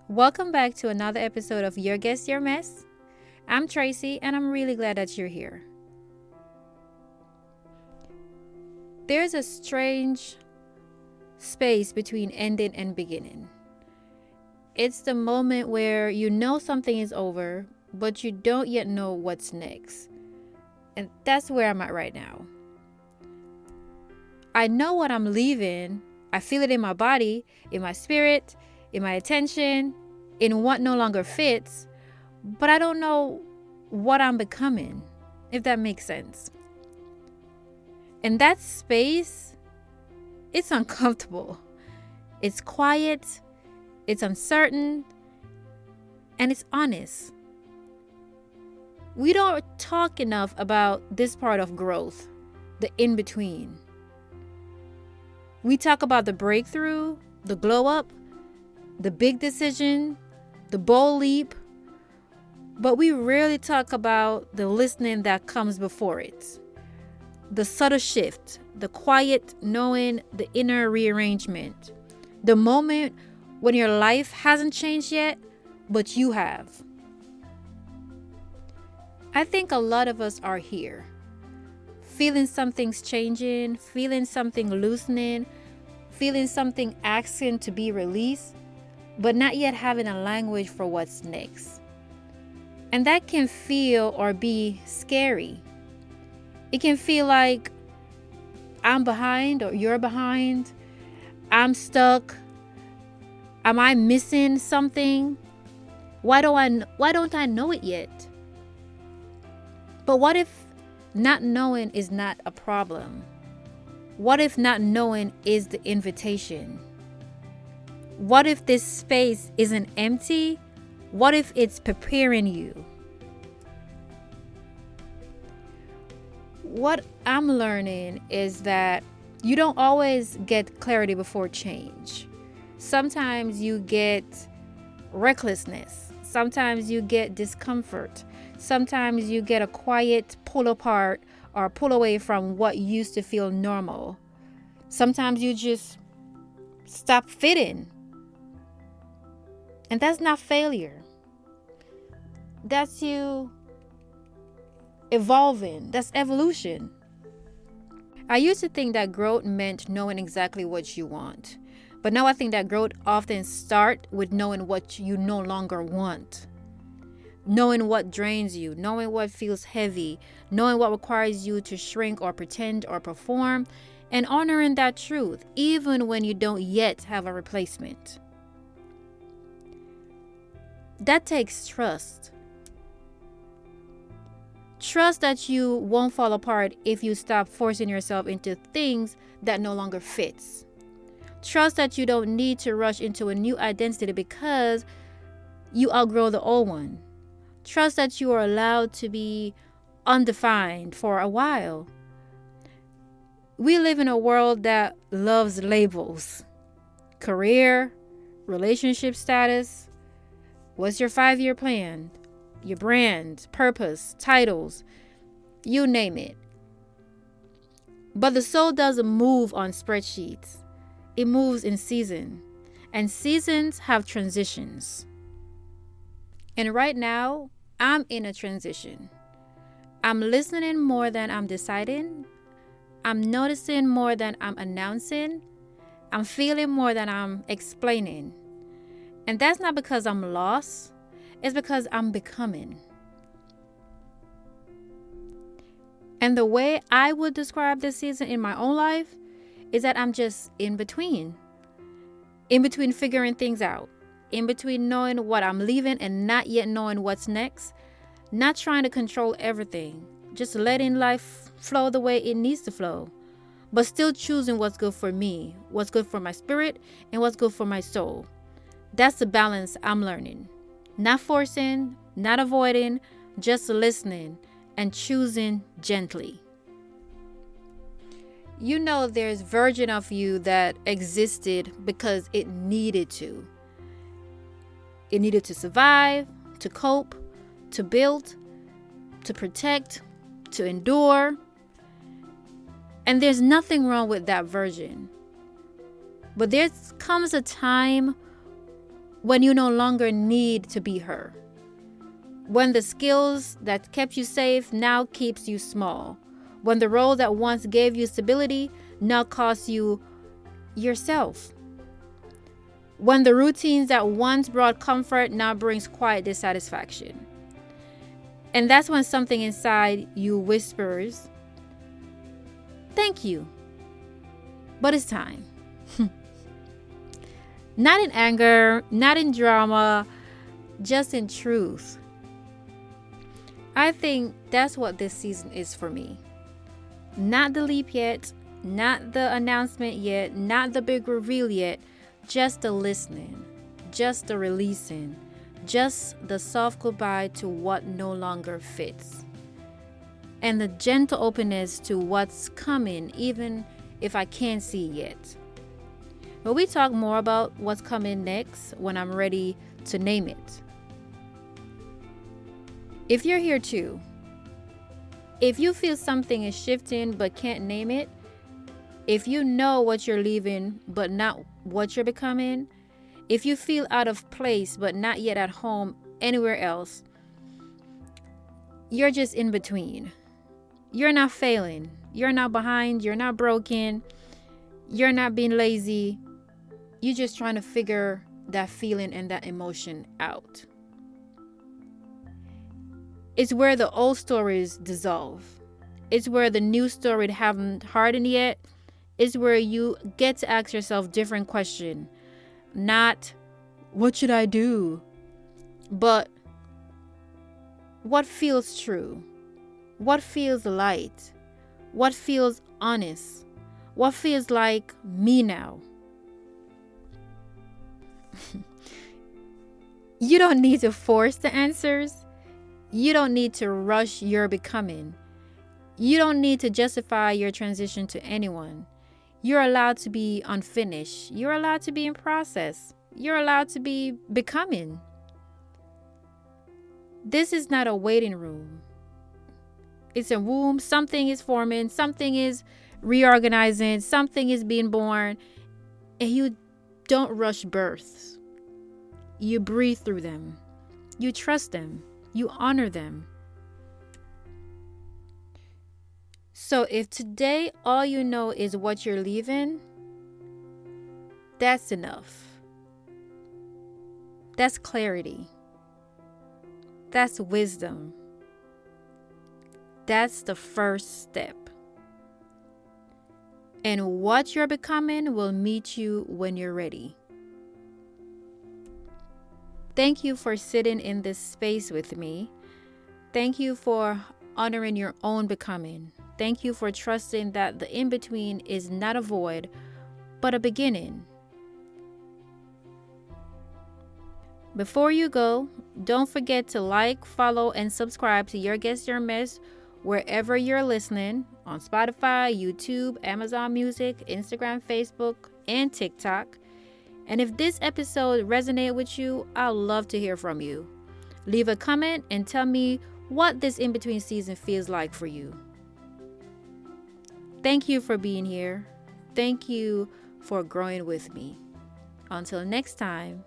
Welcome back to another episode of Your Guess, Your Mess. I'm Tracy, and I'm really glad that you're here. There's a strange space between ending and beginning. It's the moment where you know something is over, but you don't yet know what's next. And that's where I'm at right now. I know what I'm leaving. I feel it in my body, in my spirit, in my attention, in what no longer fits, but I don't know what I'm becoming, if that makes sense. And that space, it's uncomfortable. It's quiet, it's uncertain, and it's honest. We don't talk enough about this part of growth, the in-between. We talk about the breakthrough, the glow up, the big decision, the bold leap, but we rarely talk about the listening that comes before it. The subtle shift, the quiet knowing, the inner rearrangement. The moment when your life hasn't changed yet, but you have. I think a lot of us are here. Feeling something's changing, feeling something loosening, feeling something asking to be released, but not yet having a language for what's next. And that can feel or be scary. It can feel like I'm behind or you're behind. I'm stuck. Am I missing something? Why don't I know it yet? But what if not knowing is not a problem? What if not knowing is the invitation? What if this space isn't empty? What if it's preparing you? What I'm learning is that you don't always get clarity before change. Sometimes you get recklessness. Sometimes you get discomfort. Sometimes you get a quiet pull apart or pull away from what used to feel normal. Sometimes you just stop fitting. And that's not failure. That's you evolving. That's evolution. I used to think that growth meant knowing exactly what you want. But now I think that growth often starts with knowing what you no longer want. Knowing what drains you, knowing what feels heavy, knowing what requires you to shrink or pretend or perform, and honoring that truth, even when you don't yet have a replacement. That takes trust. Trust that you won't fall apart if you stop forcing yourself into things that no longer fits. Trust that you don't need to rush into a new identity because you outgrow the old one. Trust that you are allowed to be undefined for a while. We live in a world that loves labels. Career, relationship status, what's your 5-year plan? Your brand, purpose, titles, you name it. But the soul doesn't move on spreadsheets. It moves in season. And seasons have transitions. And right now, I'm in a transition. I'm listening more than I'm deciding. I'm noticing more than I'm announcing. I'm feeling more than I'm explaining. And that's not because I'm lost. It's because I'm becoming. And the way I would describe this season in my own life is that I'm just in between. In between figuring things out. In between knowing what I'm leaving and not yet knowing what's next. Not trying to control everything. Just letting life flow the way it needs to flow. But still choosing what's good for me. What's good for my spirit and what's good for my soul. That's the balance I'm learning. Not forcing, not avoiding, just listening and choosing gently. You know there's version of you that existed because it needed to. It needed to survive, to cope, to build, to protect, to endure. And there's nothing wrong with that version. But there comes a time when you no longer need to be her. When the skills that kept you safe now keeps you small. When the role that once gave you stability now costs you yourself. When the routines that once brought comfort now brings quiet dissatisfaction. And that's when something inside you whispers, thank you, but it's time. Not in anger, not in drama, just in truth. I think that's what this season is for me. Not the leap yet, not the announcement yet, not the big reveal yet, just the listening, just the releasing, just the soft goodbye to what no longer fits. And the gentle openness to what's coming, even if I can't see yet. But we talk more about what's coming next when I'm ready to name it. If you're here too, if you feel something is shifting but can't name it, if you know what you're leaving but not what you're becoming, if you feel out of place but not yet at home anywhere else, you're just in between. You're not failing. You're not behind. You're not broken. You're not being lazy. You're just trying to figure that feeling and that emotion out. It's where the old stories dissolve. It's where the new story haven't hardened yet. It's where you get to ask yourself different questions. Not, what should I do? But, what feels true? What feels light? What feels honest? What feels like me now? You don't need to force the answers. You don't need to rush your becoming. You don't need to justify your transition to anyone. You're allowed to be unfinished. You're allowed to be in process. You're allowed to be becoming. This is not a waiting room. It's a womb. Something is forming. Something is reorganizing. Something is being born. And you don't rush births. You breathe through them. You trust them. You honor them. So if today all you know is what you're leaving, that's enough. That's clarity. That's wisdom. That's the first step. And what you're becoming will meet you when you're ready. Thank you for sitting in this space with me. Thank you for honoring your own becoming. Thank you for trusting that the in-between is not a void, but a beginning. Before you go, don't forget to like, follow, and subscribe to Your Guess, Your Mess wherever you're listening, on Spotify, YouTube, Amazon Music, Instagram, Facebook, and TikTok. And if this episode resonated with you, I'd love to hear from you. Leave a comment and tell me what this in-between season feels like for you. Thank you for being here. Thank you for growing with me. Until next time.